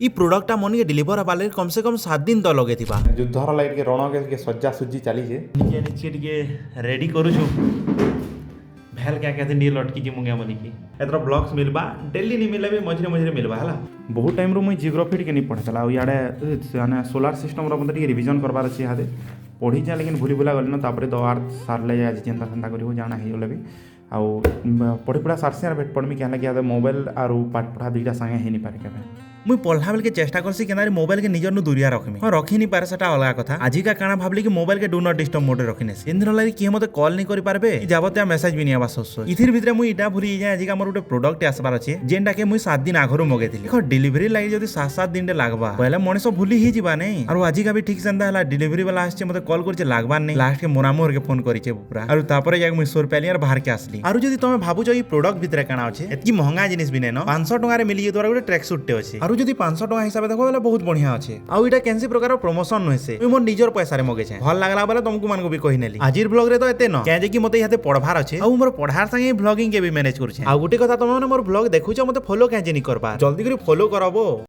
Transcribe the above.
ई प्रोडक्टटा मन के डिलीवर हबाले कम से कम 7 दिन तो लगे थिबा। युद्धर लाइट के रण के सज्जा सुज्जी चली जे निके निचे टिके रेडी करू छु भेल क्या कहते नी लटकी जी मुंगे मनी की एतरो ब्लॉग्स मिलबा डेली नहीं मिले भी मझरे मझरे मिलबा हला। बहुत टाइम रो मुई जियोग्राफी के नहीं पढ़तला आ याडे माने सोलार सिस्टम रो मते रिवीजन करबार अछि हादे पढ़ी जा लेकिन भूली भुला गल न तापरे दो अर्थ सारले आज चिंता चिंता करियो जाना हे होले भी आ पढ़ी पढ़ा सारसे आर भेट पड़मी कहला कि मोबाइल आर पाठ पढ़ा दुईटा संगे हे नहीं पारे केबे मुई पढ़ला बेल के चेष्टा करसी केनारी मोबाइल के निजर नु दूरिया रखमी हां रखी नहीं पारे सेटा अलगा कथा आजी का काना भाबली कि मोबाइल के डू नॉट डिस्टर्ब मोड रे रखिने इंद्र लारी कि मते कॉल नहीं करि पारबे जाबते मेसेज भी नहीं आबा सस इथिर भितरे मुई इटा भूली जाय आजी का मोर उटे प्रोडक्ट आसबार अछि जेंटा के मुई 7 दिन आगरो मगेथिली देखो डिलीवरी लागि जदी 7-7 दिन रे लागबा पहले मनिसो भूली ही जिबा नै आरो आजी का भी ठीक संदा हला डिलीवरी वाला आछे मते कॉल करछे लागबा नै लास्ट के मोरामोर के फोन करिछे पुरा आरो तापरे जाक मुई 100 रुपया लियार बाहर के आसली आरो जदी तमे भाबुछो ई प्रोडक्ट भितरे काना अछि एतकी महंगा जिनिस भी नै न 500 टका रे मिली जेतोरा उटे ट्रैक सूट टे अछि आरो जदी 500 टका हिसाब देखो बेले बहुत बढ़िया अछि आ इटा केनसी प्रकार प्रमोशन नहे से मोर निजर पैसा रे मगे छै भल लागला बेले तुमको मान को भी कहि नेली आजिर ब्लॉग रे तो एते न के जे कि मते याते पढभार अछि आ मोर पढार संगे ब्लॉगिंग के भी मैनेज कर छै आ गुटे कथा तुम मोर ब्लॉग देखु छ मते फॉलो के जे नि करबा जल्दी करी फॉलो करबो।